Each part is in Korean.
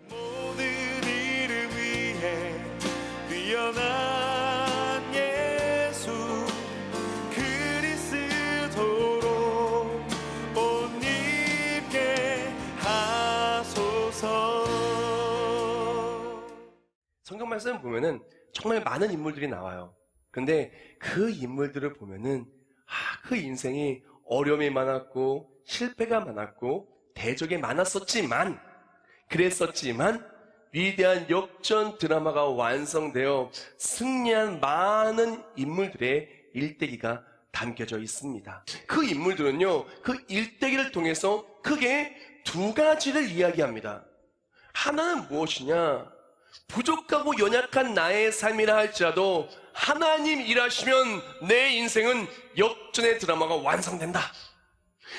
모든 이름 위에 뛰어난 예수 그리스도로 옷 입게 하소서. 성경 말씀 보면은 정말 많은 인물들이 나와요. 근데 그 인물들을 보면은 그 인생이 어려움이 많았고 실패가 많았고 대적이 많았었지만 그랬었지만 위대한 역전 드라마가 완성되어 승리한 많은 인물들의 일대기가 담겨져 있습니다. 그 인물들은요, 그 일대기를 통해서 크게 두 가지를 이야기합니다. 하나는 무엇이냐? 부족하고 연약한 나의 삶이라 할지라도 하나님 일하시면 내 인생은 역전의 드라마가 완성된다.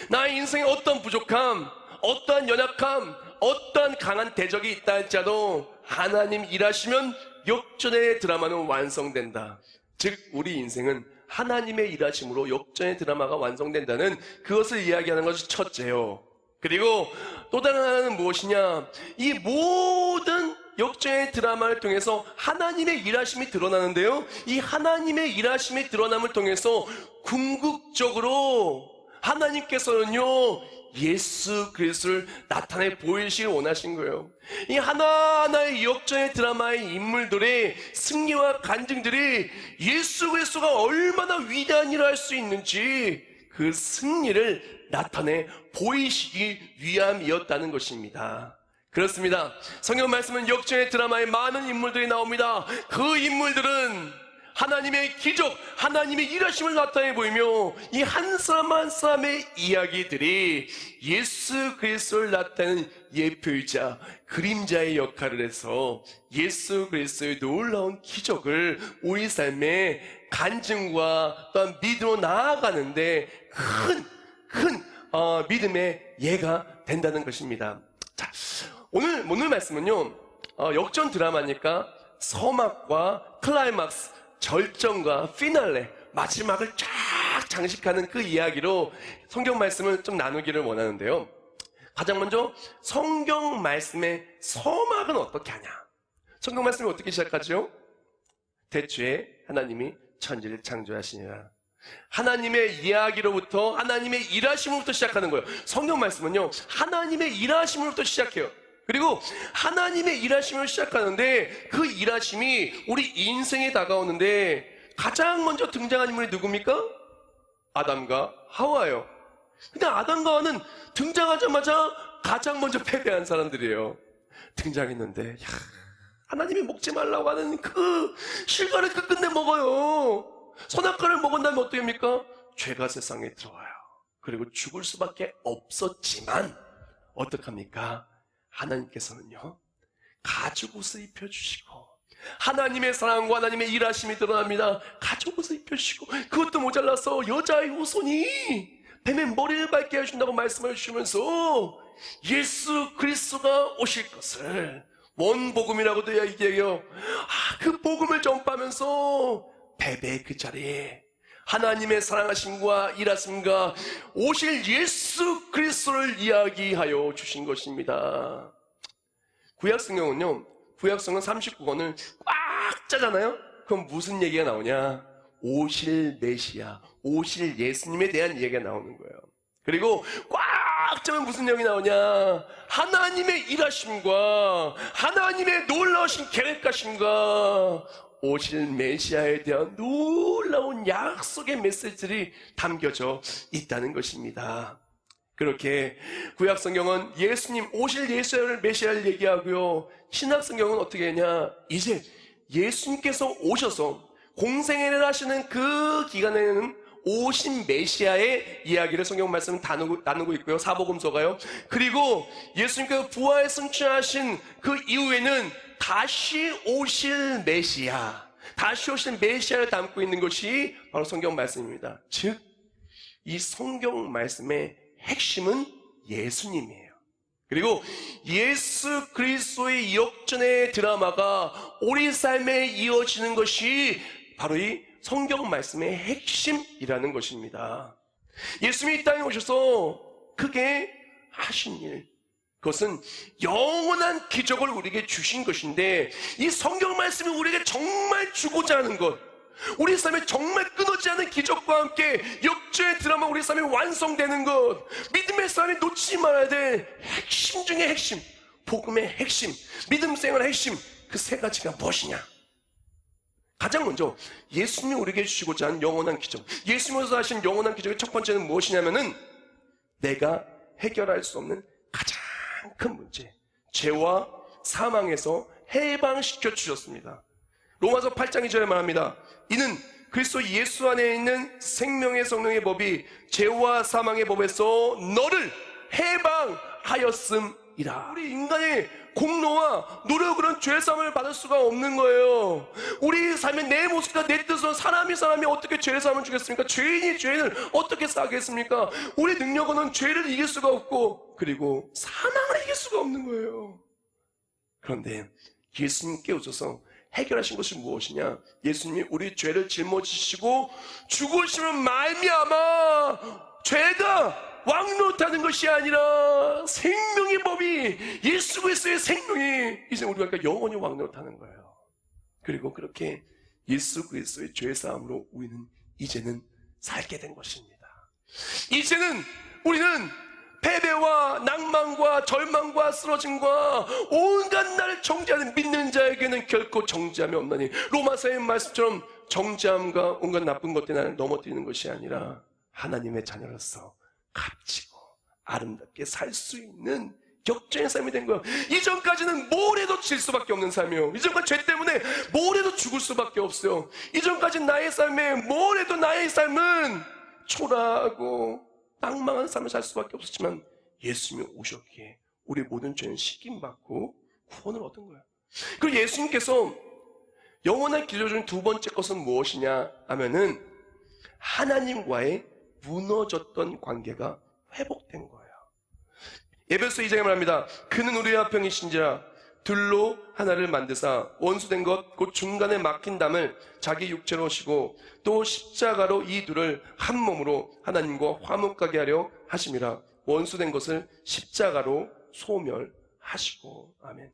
나의 인생에 어떤 부족함, 어떠한 연약함, 어떠한 강한 대적이 있다 할지라도 하나님 일하시면 역전의 드라마는 완성된다. 즉 우리 인생은 하나님의 일하심으로 역전의 드라마가 완성된다는 그것을 이야기하는 것이 첫째요. 그리고 또 다른 하나는 무엇이냐? 이 모든 역전의 드라마를 통해서 하나님의 일하심이 드러나는데요, 이 하나님의 일하심이 드러남을 통해서 궁극적으로 하나님께서는요 예수 그리스도를 나타내 보이시길 원하신 거예요. 이 하나하나의 역전의 드라마의 인물들의 승리와 간증들이 예수 그리스도가 얼마나 위대한 일을 할 수 있는지 그 승리를 나타내 보이시기 위함이었다는 것입니다. 그렇습니다. 성경 말씀은 역전의 드라마에 많은 인물들이 나옵니다. 그 인물들은 하나님의 기적, 하나님의 일하심을 나타내 보이며 이 한 사람 한 사람의 이야기들이 예수 그리스도를 나타내는 예표이자 그림자의 역할을 해서 예수 그리스도의 놀라운 기적을 우리 삶의 간증과 또한 믿음으로 나아가는데 큰 믿음의 예가 된다는 것입니다. 자, 오늘 말씀은요, 역전 드라마니까 서막과 클라이막스, 절정과 피날레, 마지막을 쫙 장식하는 그 이야기로 성경 말씀을 좀 나누기를 원하는데요. 가장 먼저 성경 말씀의 서막은 어떻게 하냐? 성경 말씀이 어떻게 시작하죠? 태초에 하나님이 천지를 창조하시니라. 하나님의 이야기로부터, 하나님의 일하심으로부터 시작하는 거예요. 성경 말씀은요, 하나님의 일하심으로부터 시작해요. 그리고 하나님의 일하심을 시작하는데 그 일하심이 우리 인생에 다가오는데 가장 먼저 등장한 인물이 누굽니까? 아담과 하와예요. 근데 아담과 하와는 등장하자마자 가장 먼저 패배한 사람들이에요. 등장했는데 하나님이 먹지 말라고 하는 그 실과를 끝끝내 먹어요. 선악과를 먹은 다음에 어떻게 합니까? 죄가 세상에 들어와요. 그리고 죽을 수밖에 없었지만 어떡합니까? 하나님께서는요 가죽옷을 입혀주시고 하나님의 사랑과 하나님의 일하심이 드러납니다. 가죽옷을 입혀주시고 그것도 모자라서 여자의 후손이 뱀의 머리를 밟게 해준다고 말씀을 주시면서 예수 그리스도가 오실 것을 원복음이라고도 이야기해요. 그 복음을 전파하면서 패배의 그 자리에 하나님의 사랑하심과 일하심과 오실 예수 그리스도를 이야기하여 주신 것입니다. 구약성경은요, 구약성경 39권을 꽉 짜잖아요. 그럼 무슨 얘기가 나오냐? 오실 메시아, 오실 예수님에 대한 얘기가 나오는 거예요. 그리고 꽉 짜면 무슨 내용이 나오냐? 하나님의 일하심과 하나님의 놀라우신 계획하심과 오실 메시아에 대한 놀라운 약속의 메시지들이 담겨져 있다는 것입니다. 그렇게 구약성경은 예수님, 오실 예수를 메시아를 얘기하고요, 신약성경은 어떻게 했냐? 이제 예수님께서 오셔서 공생애를 하시는 그 기간에는 오신 메시아의 이야기를 성경 말씀은 나누고 있고요. 사복음서가요. 그리고 예수님께서 부활 승천하신 그 이후에는 다시 오실 메시아, 다시 오실 메시아를 담고 있는 것이 바로 성경 말씀입니다. 즉, 이 성경 말씀의 핵심은 예수님이에요. 그리고 예수 그리스도의 역전의 드라마가 우리 삶에 이어지는 것이 바로 이 성경 말씀의 핵심이라는 것입니다. 예수님이 이 땅에 오셔서 그게 하신 일, 그것은 영원한 기적을 우리에게 주신 것인데, 이 성경 말씀이 우리에게 정말 주고자 하는 것, 우리 삶에 정말 끊어지지 않는 기적과 함께 역주의 드라마 우리 삶에 완성되는 것, 믿음의 삶에 놓치지 말아야 될 핵심 중에 핵심, 복음의 핵심, 믿음 생활의 핵심, 그 세 가지가 무엇이냐? 가장 먼저 예수님이 우리에게 주시고자 하는 영원한 기적, 예수님께서 하신 영원한 기적의 첫 번째는 무엇이냐면은 내가 해결할 수 없는 가장 큰 문제, 죄와 사망에서 해방시켜 주셨습니다. 로마서 8장 2절에 말합니다. 이는 그리스도 예수 안에 있는 생명의 성령의 법이 죄와 사망의 법에서 너를 해방하였음이라. 우리 인간의 공로와 노력으로는 죄사함을 받을 수가 없는 거예요. 우리 삶의 내 모습과 내 뜻으로 사람이 어떻게 죄사함을 주겠습니까? 죄인이 죄인을 어떻게 사겠습니까? 우리 능력으로는 죄를 이길 수가 없고, 그리고 사망을 이길 수가 없는 거예요. 그런데 예수님께 오셔서 해결하신 것이 무엇이냐? 예수님이 우리 죄를 짊어지시고 죽으심을 말미암아 죄가 왕노릇하는 것이 아니라 생명의 법이, 예수 그리스도의 생명이 이제 우리가 영원히 왕노릇하는 거예요. 그리고 그렇게 예수 그리스도의 죄사함으로 우리는 이제는 살게 된 것입니다. 이제는 우리는 패배와 낭만과 절망과 쓰러짐과 온갖 나를 정죄하는 믿는 자에게는 결코 정죄함이 없나니, 로마서의 말씀처럼 정죄함과 온갖 나쁜 것들이 나를 넘어뜨리는 것이 아니라 하나님의 자녀로서 값지고 아름답게 살 수 있는 역전의 삶이 된 거예요. 이전까지는 뭘 해도 질 수밖에 없는 삶이에요. 이전까지 죄 때문에 뭘 해도 죽을 수밖에 없어요. 이전까지 나의 삶에 뭘 해도 나의 삶은 초라하고 낭망한 삶을 살 수밖에 없었지만, 예수님이 오셨기에 우리 모든 죄는 씻김받고 구원을 얻은 거예요. 그리고 예수님께서 영원한 길로 준 두 번째 것은 무엇이냐 하면은 하나님과의 무너졌던 관계가 회복된 거예요. 에베소 2장에 말합니다. 그는 우리의 화평이신지라 둘로 하나를 만드사 원수된 것 곧 중간에 막힌 담을 자기 육체로 오시고 또 십자가로 이 둘을 한 몸으로 하나님과 화목하게 하려 하심이라. 원수된 것을 십자가로 소멸하시고. 아멘.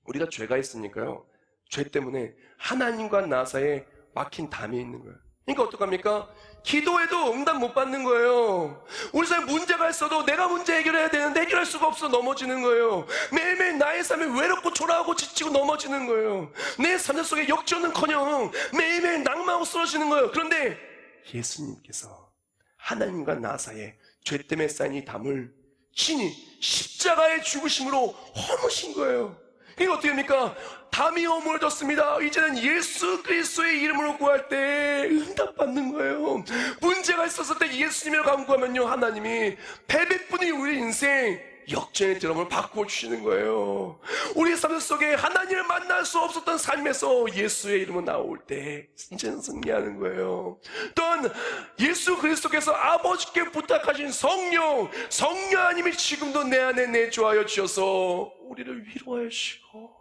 우리가 죄가 있으니까요, 죄 때문에 하나님과 나 사이에 막힌 담이 있는 거예요. 그러니까 어떡합니까? 기도해도 응답 못 받는 거예요. 우리 삶에 문제가 있어도 내가 문제 해결해야 되는데 해결할 수가 없어 넘어지는 거예요. 매일매일 나의 삶에 외롭고 초라하고 지치고 넘어지는 거예요. 내 삶 속에 역전은커녕 매일매일 낭만하고 쓰러지는 거예요. 그런데 예수님께서 하나님과 나 사이에 죄 때문에 쌓인 이 담을 친히 십자가의 죽으심으로 허무신 거예요. 이게 어떻게 됩니까? 담이 허물어졌습니다. 이제는 예수 그리스도의 이름으로 구할 때 응답받는 거예요. 문제가 있었을 때 예수님을 간구하면요, 하나님이 패배뿐인 우리 인생 역전의 드럼을 바꾸어 주시는 거예요. 우리 삶 속에 하나님을 만날 수 없었던 삶에서 예수의 이름으로 나올 때 이제는 승리하는 거예요. 또한 예수 그리스도께서 아버지께 부탁하신 성령 하나님이 지금도 내 안에 내주하여 주셔서 우리를 위로하여 주시고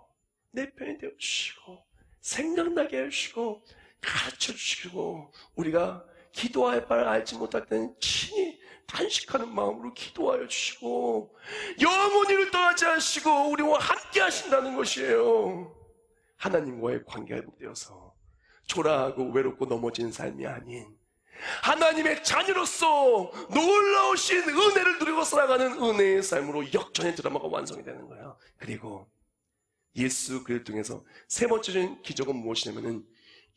내 편이 되어 주시고 생각나게 해주시고 가르쳐 주시고, 우리가 기도할 바를 알지 못할 때는 친히 단식하는 마음으로 기도하여 주시고 영원히를 떠나지 않으시고 우리와 함께 하신다는 것이에요. 하나님과의 관계가 회복되어서 초라하고 외롭고 넘어진 삶이 아닌 하나님의 자녀로서 놀라우신 은혜를 누리고 살아가는 은혜의 삶으로 역전의 드라마가 완성이 되는 거예요. 그리고 예수 그리스도 통해서 세 번째 기적은 무엇이냐면은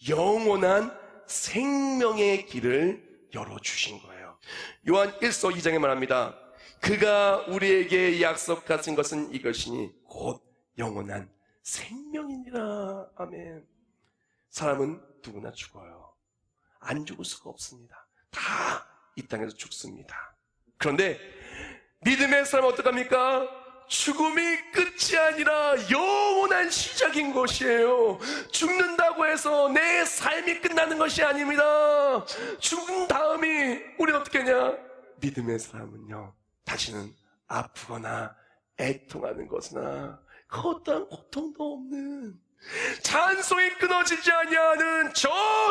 영원한 생명의 길을 열어주신 거예요. 요한 1서 2장에 말합니다. 그가 우리에게 약속하신 것은 이것이니 곧 영원한 생명이니라. 아멘. 사람은 누구나 죽어요. 안 죽을 수가 없습니다. 다 이 땅에서 죽습니다. 그런데 믿음의 사람은 어떡합니까? 죽음이 끝이 아니라 영원한 시작인 것이에요. 죽는다고 해서 내 삶이 끝나는 것이 아닙니다. 죽은 다음이 우리는 어떻게 하냐? 믿음의 사람은요, 다시는 아프거나 애통하는 것이나 그 어떠한 고통도 없는 찬송이 끊어지지 아니하는 저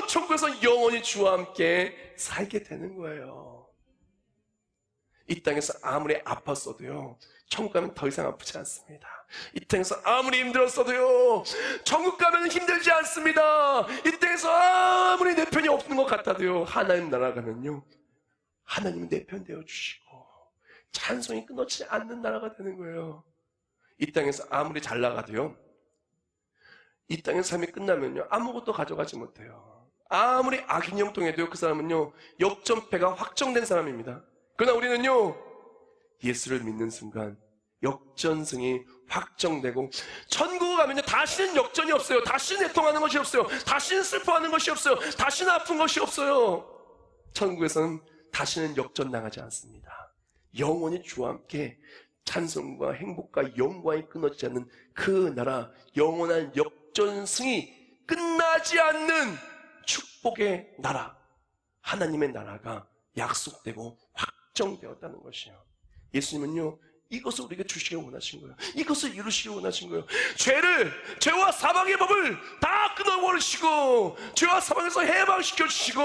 천국에서 영원히 주와 함께 살게 되는 거예요. 이 땅에서 아무리 아팠어도요, 천국 가면 더 이상 아프지 않습니다. 이 땅에서 아무리 힘들었어도요, 천국 가면 힘들지 않습니다. 이 땅에서 아무리 내 편이 없는 것 같아도요, 하나님 나라 가면요, 하나님이 내 편 되어주시고 찬송이 끊어지지 않는 나라가 되는 거예요. 이 땅에서 아무리 잘 나가도요, 이 땅의 삶이 끝나면요, 아무것도 가져가지 못해요. 아무리 악인형 통해도요, 그 사람은요, 역전패가 확정된 사람입니다. 그러나 우리는요, 예수를 믿는 순간 역전승이 확정되고, 천국에 가면요, 다시는 역전이 없어요. 다시는 애통하는 것이 없어요. 다시는 슬퍼하는 것이 없어요. 다시는 아픈 것이 없어요. 천국에서는 다시는 역전당하지 않습니다. 영원히 주와 함께 찬송과 행복과 영광이 끊어지지 않는 그 나라, 영원한 역전승이 끝나지 않는 축복의 나라, 하나님의 나라가 약속되고 확정되었다는 것이에요. 예수님은요, 이것을 우리에게 주시기 원하신 거예요. 이것을 이루시기 원하신 거예요. 죄와 사망의 법을 다 끊어버리시고, 죄와 사망에서 해방시켜 주시고,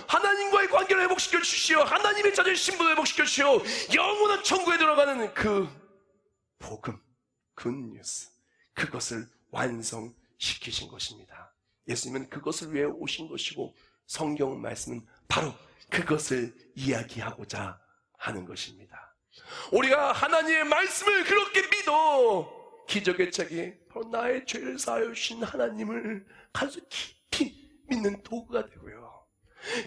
하나님과의 관계를 회복시켜 주시오, 하나님의 자녀의 신분을 회복시켜 주시오, 영원한 천국에 들어가는 그 복음, 굿뉴스, 그것을 완성시키신 것입니다. 예수님은 그것을 위해 오신 것이고, 성경 말씀은 바로 그것을 이야기하고자 하는 것입니다. 우리가 하나님의 말씀을 그렇게 믿어 기적의 책이 바로 나의 죄를 사하여 주신 하나님을 가서 깊이 믿는 도구가 되고요,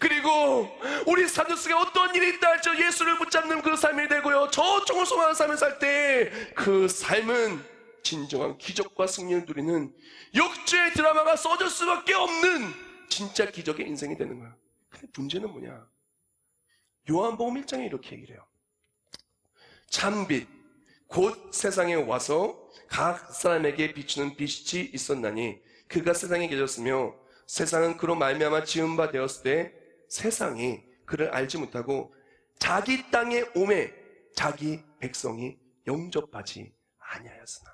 그리고 우리 삶 속에 어떤 일이 있다 할지라도 예수를 붙잡는 그 삶이 되고요, 저종을 소망하는 삶을 살 때 그 삶은 진정한 기적과 승리를 누리는 역죄의 드라마가 써질 수밖에 없는 진짜 기적의 인생이 되는 거예요. 근데 문제는 뭐냐, 요한복음 1장에 이렇게 얘기를 해요. 참빛 곧 세상에 와서 각 사람에게 비추는 빛이 있었나니 그가 세상에 계셨으며 세상은 그로 말미암아 지은 바 되었을 때 세상이 그를 알지 못하고 자기 땅에 오매 자기 백성이 영접하지 아니하였으나,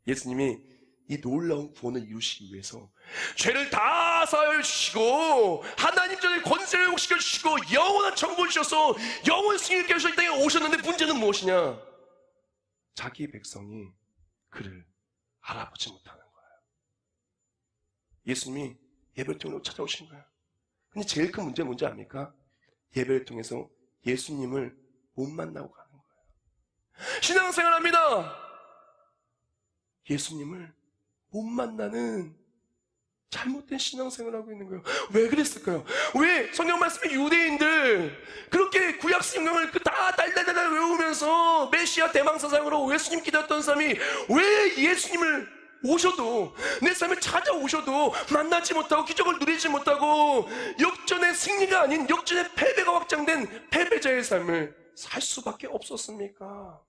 예수님이 이 놀라운 구원을 이루시기 위해서 죄를 다 사하여 주시고 하나님 전에 권세를 회복시켜 주시고 영원한 천국을 주셔서 영원 승리를 깨우셔서 이 땅에 오셨는데, 문제는 무엇이냐, 자기 백성이 그를 알아보지 못하는 거예요. 예수님이 예배를 통해서 찾아오신 거예요. 근데 제일 큰 문제는 뭔지 압니까? 예배를 통해서 예수님을 못 만나고 가는 거예요. 신앙생활합니다. 예수님을 못 만나는 잘못된 신앙생활을 하고 있는 거예요. 왜 그랬을까요? 왜 성경 말씀에 유대인들 그렇게 구약 성경을 다 달달달 외우면서 메시아 대망사상으로 예수님 기다렸던 사람이 왜 예수님을 오셔도, 내 삶에 찾아오셔도 만나지 못하고 기적을 누리지 못하고 역전의 승리가 아닌 역전의 패배가 확장된 패배자의 삶을 살 수밖에 없었습니까?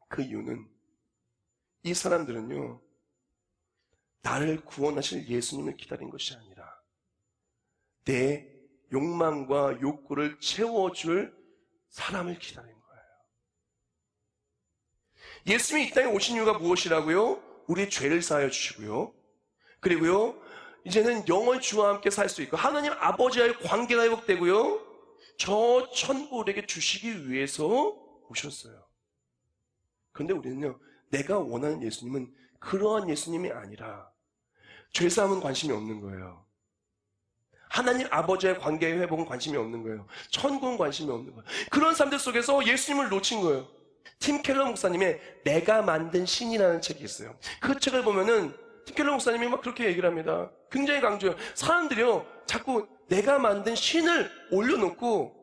그 이유는 이 사람들은요, 나를 구원하실 예수님을 기다린 것이 아니라 내 욕망과 욕구를 채워줄 사람을 기다린 거예요. 예수님이 이 땅에 오신 이유가 무엇이라고요? 우리의 죄를 사하여 주시고요, 그리고요, 이제는 영원히 주와 함께 살 수 있고 하나님 아버지와의 관계가 회복되고요, 저 천국을 우리에게 주시기 위해서 오셨어요. 그런데 우리는요, 내가 원하는 예수님은 그러한 예수님이 아니라 죄사함은 관심이 없는 거예요. 하나님 아버지의 관계의 회복은 관심이 없는 거예요. 천국은 관심이 없는 거예요. 그런 사람들 속에서 예수님을 놓친 거예요. 팀 켈러 목사님의 내가 만든 신이라는 책이 있어요. 그 책을 보면은 팀 켈러 목사님이 막 그렇게 얘기를 합니다. 굉장히 강조해요. 사람들이요, 자꾸 내가 만든 신을 올려놓고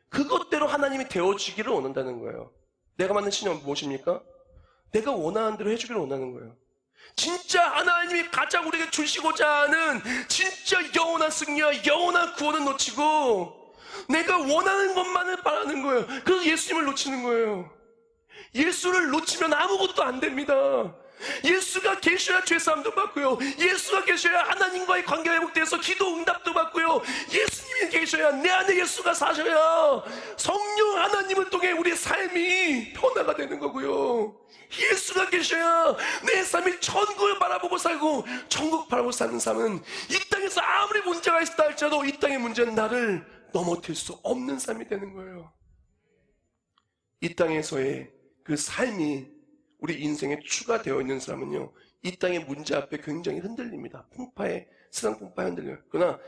그것대로 하나님이 되어주기를 원한다는 거예요. 내가 만든 신이 무엇입니까? 내가 원하는 대로 해주기를 원하는 거예요. 진짜 하나님이 가장 우리에게 주시고자 하는 진짜 영원한 승리와 영원한 구원을 놓치고 내가 원하는 것만을 바라는 거예요. 그래서 예수님을 놓치는 거예요. 예수를 놓치면 아무것도 안 됩니다. 예수가 계셔야 죄사함도 받고요, 예수가 계셔야 하나님과의 관계가 회복돼서 기도 응답도 받고요, 예수님이 계셔야, 내 안에 예수가 사셔야 성령 하나님을 통해 우리의 삶이 변화가 되는 거고요, 예수가 계셔야 내 삶이 천국을 바라보고 살고, 천국 바라보고 사는 삶은 이 땅에서 아무리 문제가 있다 할지라도 이 땅의 문제는 나를 넘어뜨릴 수 없는 삶이 되는 거예요. 이 땅에서의 그 삶이 우리 인생에 추가되어 있는 사람은요, 이 땅의 문제 앞에 굉장히 흔들립니다. 세상 풍파에 흔들려요. 그러나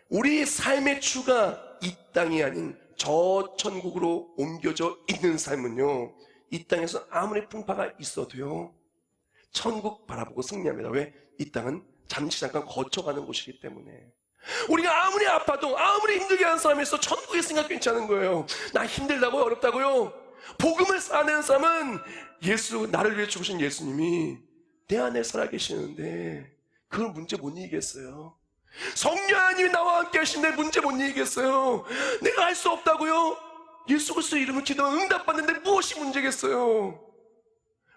우리 삶의 추가 이 땅이 아닌 저 천국으로 옮겨져 있는 삶은요, 이 땅에서 아무리 풍파가 있어도요, 천국 바라보고 승리합니다. 왜? 이 땅은 잠시 잠깐 거쳐가는 곳이기 때문에. 우리가 아무리 아파도 아무리 힘들게 하는 사람이 있어 천국에 있으니까 괜찮은 거예요. 나 힘들다고요? 어렵다고요? 복음을 쌓아내는 사람은 나를 위해 죽으신 예수님이 내 안에 살아계시는데 그걸 문제 못 이기겠어요. 성령 하나님이 나와 함께 하시는데 문제 못 이기겠어요. 내가 할 수 없다고요? 예수 그리스도 이름을 기도하면 응답받는데 무엇이 문제겠어요?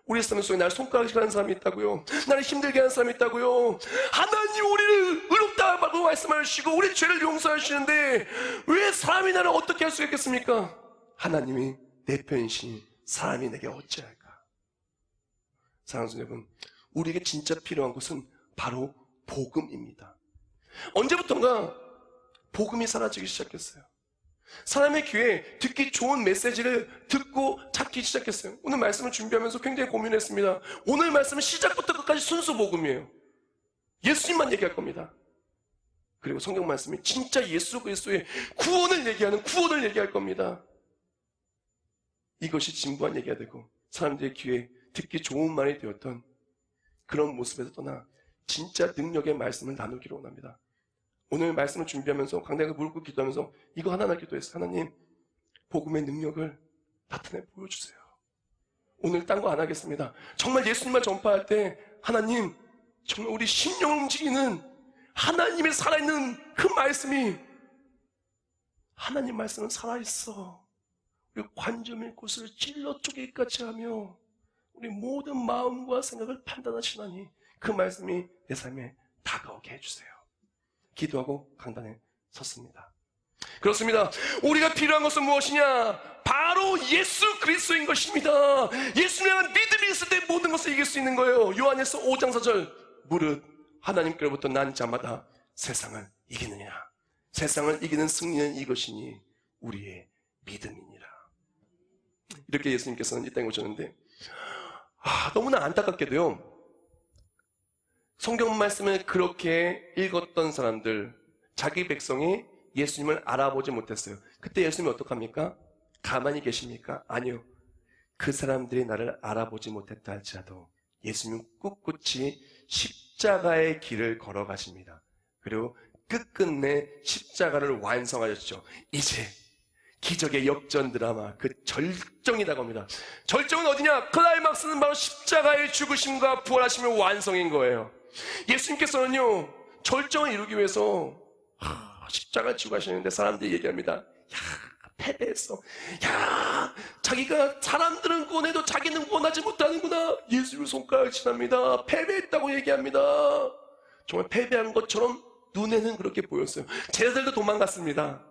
우리 삶 속에 나를 손가락질 하는 사람이 있다고요? 나를 힘들게 하는 사람이 있다고요? 하나님 우리를 의롭다고 말씀하시고 우리 죄를 용서하시는데 왜 사람이 나를 어떻게 할 수 있겠습니까? 하나님이 내 편이시니 사람이 내게 어찌할까? 사랑하는 여러분, 우리에게 진짜 필요한 것은 바로 복음입니다. 언제부턴가 복음이 사라지기 시작했어요. 사람의 귀에 듣기 좋은 메시지를 듣고 찾기 시작했어요. 오늘 말씀을 준비하면서 굉장히 고민했습니다. 오늘 말씀은 시작부터 끝까지 순수 복음이에요. 예수님만 얘기할 겁니다. 그리고 성경 말씀이 진짜 예수 그리스도의 구원을 얘기할 겁니다. 이것이 진부한 얘기가 되고 사람들의 귀에 듣기 좋은 말이 되었던 그런 모습에서 떠나 진짜 능력의 말씀을 나누기를 원합니다. 오늘 말씀을 준비하면서 강단에 무릎 꿇고 기도하면서 이거 하나만 기도했어요. 하나님, 복음의 능력을 나타내 보여주세요. 오늘 딴 거 안 하겠습니다. 정말 예수님만 전파할 때 하나님, 정말 우리 심령을 움직이는 하나님의 살아있는 그 말씀이, 하나님 말씀은 살아있어. 우리 관점의 곳을 찔러 쪼개기까지 하며 우리 모든 마음과 생각을 판단하시나니 그 말씀이 내 삶에 다가오게 해주세요. 기도하고 강단에 섰습니다. 그렇습니다. 우리가 필요한 것은 무엇이냐? 바로 예수 그리스도인 것입니다. 예수님에 대한 믿음이 있을 때 모든 것을 이길 수 있는 거예요. 요한에서 5장 4절 무릇 하나님께로부터 난 자마다 세상을 이기느냐. 세상을 이기는 승리는 이것이니 우리의 믿음이니라. 이렇게 예수님께서는 이 땅에 오셨는데 너무나 안타깝게도요, 성경 말씀을 그렇게 읽었던 사람들, 자기 백성이 예수님을 알아보지 못했어요. 그때 예수님이 어떡합니까? 가만히 계십니까? 아니요. 그 사람들이 나를 알아보지 못했다 할지라도 예수님은 꿋꿋이 십자가의 길을 걸어가십니다. 그리고 끝끝내 십자가를 완성하셨죠. 이제 기적의 역전 드라마, 그 절정이 다가옵니다. 절정은 어디냐? 클라이막스는 바로 십자가의 죽으심과 부활하심의 완성인 거예요. 예수님께서는요, 절정을 이루기 위해서 십자가를 지고 가시는데 사람들이 얘기합니다. 야, 패배했어. 야, 자기가 사람들은 구원해도 자기는 구원하지 못하는구나. 예수를 손가락질합니다. 패배했다고 얘기합니다. 정말 패배한 것처럼 눈에는 그렇게 보였어요. 제자들도 도망갔습니다.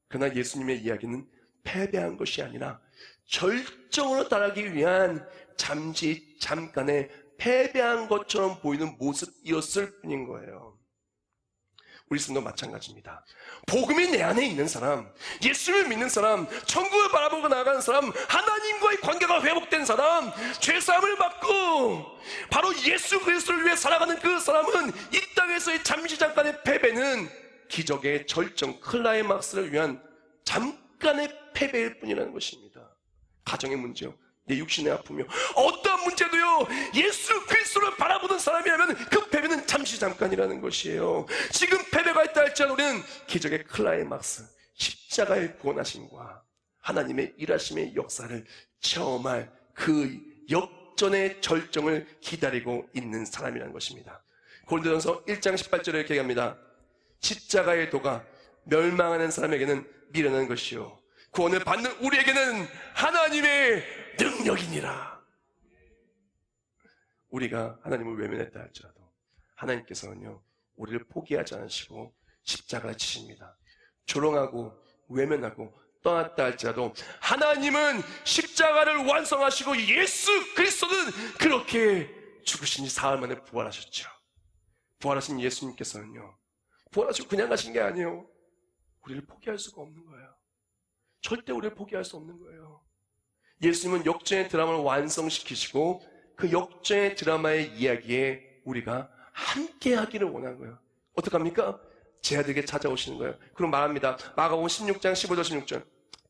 그러나 예수님의 이야기는 패배한 것이 아니라 절정으로 달하기 위한 잠깐의 패배한 것처럼 보이는 모습이었을 뿐인 거예요. 우리 삶도 마찬가지입니다. 복음이 내 안에 있는 사람, 예수를 믿는 사람, 천국을 바라보고 나아가는 사람, 하나님과의 관계가 회복된 사람, 죄사함을 받고 바로 예수 그리스도를 위해 살아가는 그 사람은 이 땅에서의 잠시 잠깐의 패배는 기적의 절정, 클라이막스를 위한 잠깐의 패배일 뿐이라는 것입니다. 가정의 문제요, 내 육신의 아픔이요, 어떠한 문제도요, 예수 그리스도를 바라보는 사람이라면 그 패배는 잠시 잠깐이라는 것이에요. 지금 패배가 있다 할지라도 우리는 기적의 클라이막스, 십자가의 구원하심과 하나님의 일하심의 역사를 체험할 그 역전의 절정을 기다리고 있는 사람이라는 것입니다. 고린도전서 1장 18절에 이렇게 얘기합니다. 십자가의 도가 멸망하는 사람에게는 미련한 것이요 구원을 받는 우리에게는 하나님의 능력이니라. 우리가 하나님을 외면했다 할지라도 하나님께서는요, 우리를 포기하지 않으시고 십자가를 치십니다. 조롱하고 외면하고 떠났다 할지라도 하나님은 십자가를 완성하시고 예수 그리스도는 그렇게 죽으신 지 사흘 만에 부활하셨죠. 부활하신 예수님께서는요, 부활하시고 그냥 가신 게 아니에요. 우리를 포기할 수가 없는 거예요. 절대 우리를 포기할 수 없는 거예요. 예수님은 역전의 드라마를 완성시키시고 그 역전의 드라마의 이야기에 우리가 함께 하기를 원한 거예요. 어떡합니까? 제 아들에게 찾아오시는 거예요. 그럼 말합니다. 마가복음 16장 15절 16절.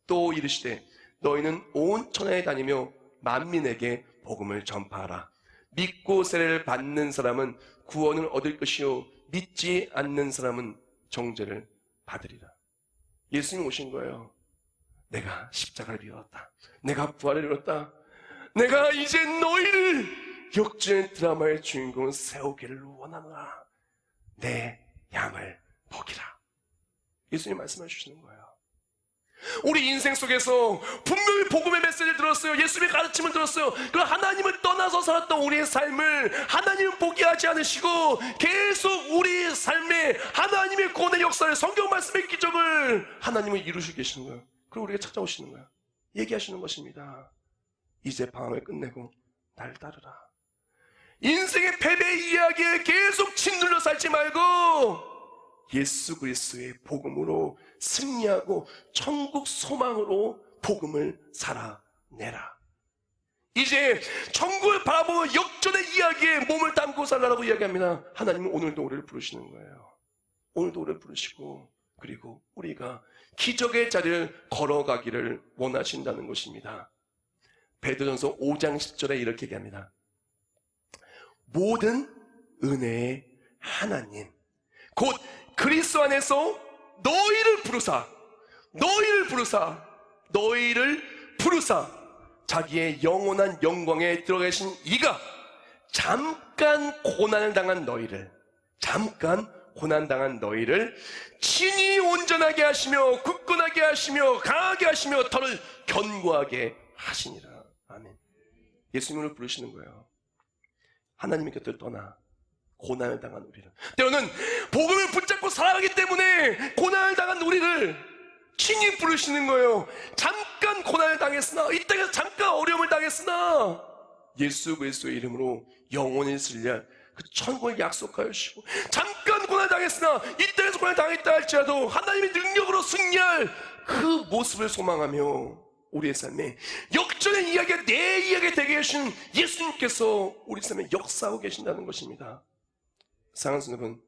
또 이르시되 너희는 온 천하에 다니며 만민에게 복음을 전파하라. 믿고 세례를 받는 사람은 구원을 얻을 것이요 믿지 않는 사람은 정죄를 받으리라. 예수님 오신 거예요. 내가 십자가를 이뤘다. 내가 부활을 이뤘다. 내가 이제 너희를 역전의 드라마의 주인공을 세우기를 원하노라. 내 양을 먹이라. 예수님 말씀해 주시는 거예요. 우리 인생 속에서 분명히 복음의 메시지를 들었어요. 예수님의 가르침을 들었어요. 그 하나님을 떠나서 살았던 우리의 삶을 하나님은 포기하지 않으시고 계속 우리 삶에 하나님의 구원의 역사를, 성경 말씀의 기적을 하나님은 이루시고 계시는 거예요. 그리고 우리가 찾아오시는 거예요. 얘기하시는 것입니다. 이제 방황을 끝내고 날 따르라. 인생의 패배 이야기에 계속 짓눌려 살지 말고 예수 그리스도의 복음으로 승리하고 천국 소망으로 복음을 살아내라. 이제 천국을 바라보고 역전의 이야기에 몸을 담고 살라고 이야기합니다. 하나님은 오늘도 우리를 부르시는 거예요. 오늘도 우리를 부르시고 그리고 우리가 기적의 자리를 걸어가기를 원하신다는 것입니다. 베드로전서 5장 10절에 이렇게 얘기합니다. 모든 은혜의 하나님 곧 그리스도 안에서 너희를 부르사 자기의 영원한 영광에 들어가 계신 이가 잠깐 고난을 당한 너희를 친히 온전하게 하시며 굳건하게 하시며 강하게 하시며 더를 견고하게 하시니라. 아멘. 예수님을 부르시는 거예요. 하나님의 곁을 떠나 고난을 당한 우리를, 때로는 복음을 붙잡고 살아가기 때문에 고난을 당한 우리를 친히 부르시는 거예요. 잠깐 고난을 당했으나, 이 땅에서 잠깐 어려움을 당했으나 예수 그리스도의 이름으로 영원히 승리할 그 천국을 약속하여 주시고, 잠깐 고난을 당했으나 이 땅에서 고난을 당했다 할지라도 하나님의 능력으로 승리할 그 모습을 소망하며 우리의 삶에 역전의 이야기가 내 이야기가 되게 해주신 예수님께서 우리 삶에 역사하고 계신다는 것입니다. 사랑하는 여러분,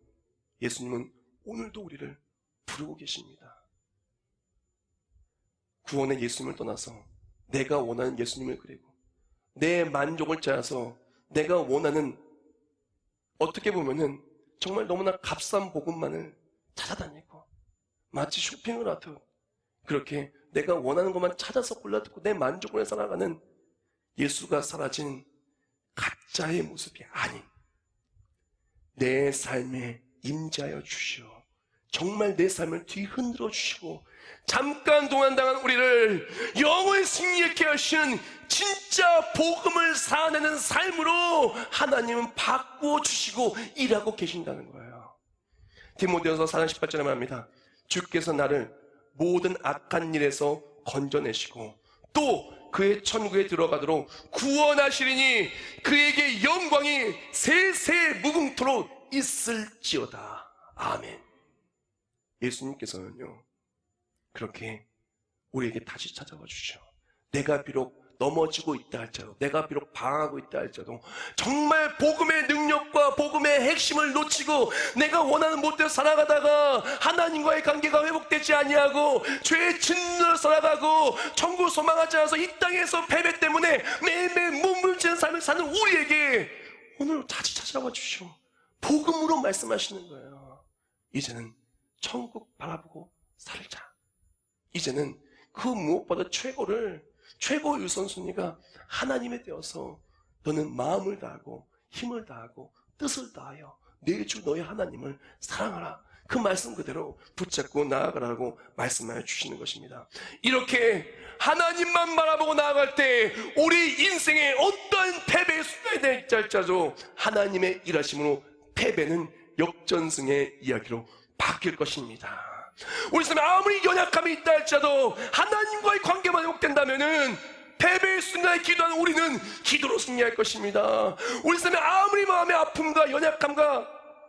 예수님은 오늘도 우리를 부르고 계십니다. 구원의 예수님을 떠나서 내가 원하는 예수님을 그리고 내 만족을 찾아서 내가 원하는, 어떻게 보면은 정말 너무나 값싼 복음만을 찾아다니고 마치 쇼핑을 하듯 그렇게 내가 원하는 것만 찾아서 골라듣고 내 만족을 살아가는 예수가 사라진 가짜의 모습이 아닌 내 삶에 임재하여 주시오. 정말 내 삶을 뒤흔들어 주시고 잠깐 동안당한 우리를 영원히 승리하게 하시는 진짜 복음을 살아내는 삶으로 하나님은 바꾸어 주시고 일하고 계신다는 거예요. 디모데후서 4장 18절에 말합니다. 주께서 나를 모든 악한 일에서 건져내시고 또 그의 천국에 들어가도록 구원하시리니 그에게 영광이 세세 무궁토록 있을지어다. 아멘. 예수님께서는요 그렇게 우리에게 다시 찾아와 주시오. 내가 비록 넘어지고 있다 할지라도, 내가 비록 방황하고 있다 할지라도 정말 복음의 능력과 복음의 핵심을 놓치고 내가 원하는 못대로 살아가다가 하나님과의 관계가 회복되지 아니하고 죄의 진노를 살아가고 천국 소망하지 않아서 이 땅에서 패배 때문에 매일매일 몸부림치는 삶을 사는 우리에게 오늘 다시 찾아와 주시오. 복음으로 말씀하시는 거예요. 이제는 천국 바라보고 살자. 이제는 그 무엇보다 최고 우선순위가 하나님에 되어서 너는 마음을 다하고 힘을 다하고 뜻을 다하여 내 주 너의 하나님을 사랑하라. 그 말씀 그대로 붙잡고 나아가라고 말씀하여 주시는 것입니다. 이렇게 하나님만 바라보고 나아갈 때 우리 인생에 어떠한 패배의 순간이 될지 할지라도 하나님의 일하심으로 패배는 역전승의 이야기로 바뀔 것입니다. 우리 삶에 아무리 연약함이 있다 할지라도 하나님과의 관계만 회복된다면은 패배의 순간에 기도하는 우리는 기도로 승리할 것입니다. 우리 삶에 아무리 마음의 아픔과 연약함과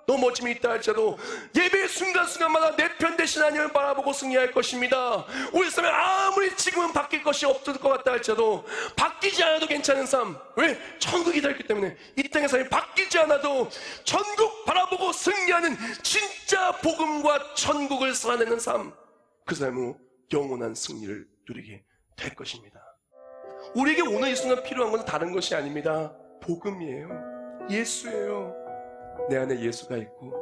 넘어짐이 있다 할지라도 예배의 순간순간마다 내 편 대신 하나님을 바라보고 승리할 것입니다. 우리 삶에 아무리 지금은 바뀔 것이 없을 것 같다 할지라도 바뀌지 않아도 괜찮은 삶. 왜? 천국이 다 있기 때문에 이 땅의 삶이 바뀌지 않아도 천국 바라보고 승리하는 진짜 복음과 천국을 살아내는 삶. 그 삶으로 영원한 승리를 누리게 될 것입니다. 우리에게 오늘 이 순간 필요한 것은 다른 것이 아닙니다. 복음이에요. 예수예요. 내 안에 예수가 있고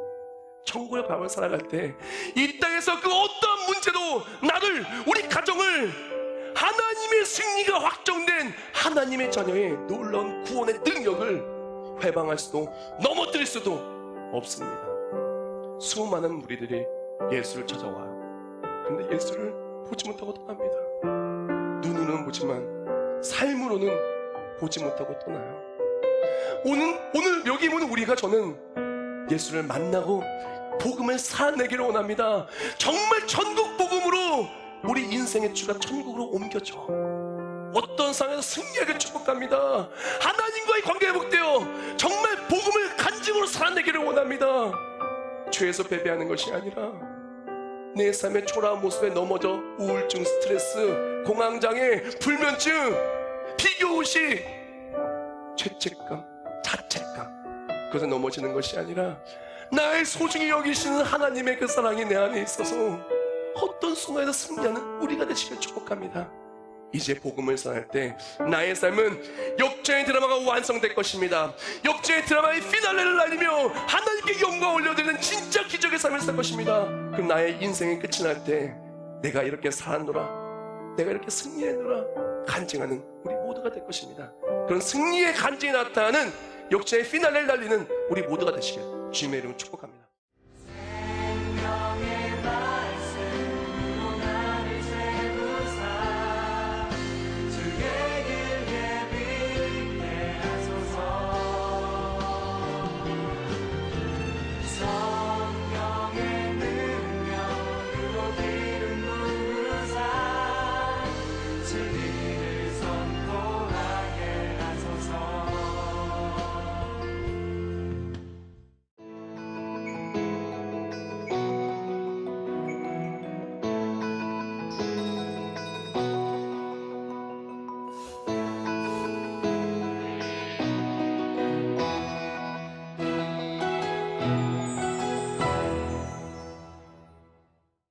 천국을 바라보며 살아갈 때 이 땅에서 그 어떠한 문제도 나를, 우리 가정을 하나님의 승리가 확정된 하나님의 자녀의 놀라운 구원의 능력을 회방할 수도 넘어뜨릴 수도 없습니다. 수많은 무리들이 예수를 찾아와요. 근데 예수를 보지 못하고 떠납니다. 눈으로는 보지만 삶으로는 보지 못하고 떠나요. 오늘 여기 오는 우리가, 저는 예수를 만나고 복음을 살아내기를 원합니다. 정말 천국 복음으로 우리 인생의 주가 천국으로 옮겨져 어떤 상황에서 승리하게 축복합니다. 하나님과의 관계 회복되어 정말 복음을 간증으로 살아내기를 원합니다. 죄에서 패배하는 것이 아니라 내 삶의 초라한 모습에 넘어져 우울증, 스트레스, 공황장애, 불면증, 비교의식, 죄책감, 자책감, 그것에 넘어지는 것이 아니라 나의 소중히 여기시는 하나님의 그 사랑이 내 안에 있어서 어떤 순간에도 승리하는 우리가 되시길 축복합니다. 이제 복음을 살할 때 나의 삶은 역전의 드라마가 완성될 것입니다. 역전의 드라마의 피날레를 날리며 하나님께 영광을 올려드리는 진짜 기적의 삶을 살 것입니다. 그럼 나의 인생의 끝이 날 때 내가 이렇게 살았노라, 내가 이렇게 승리했노라 간증하는 우리 모두가 될 것입니다. 그런 승리의 간증이 나타나는 역전의 피날레를 날리는 우리 모두가 되시길 주님의 이름으로 축복합니다.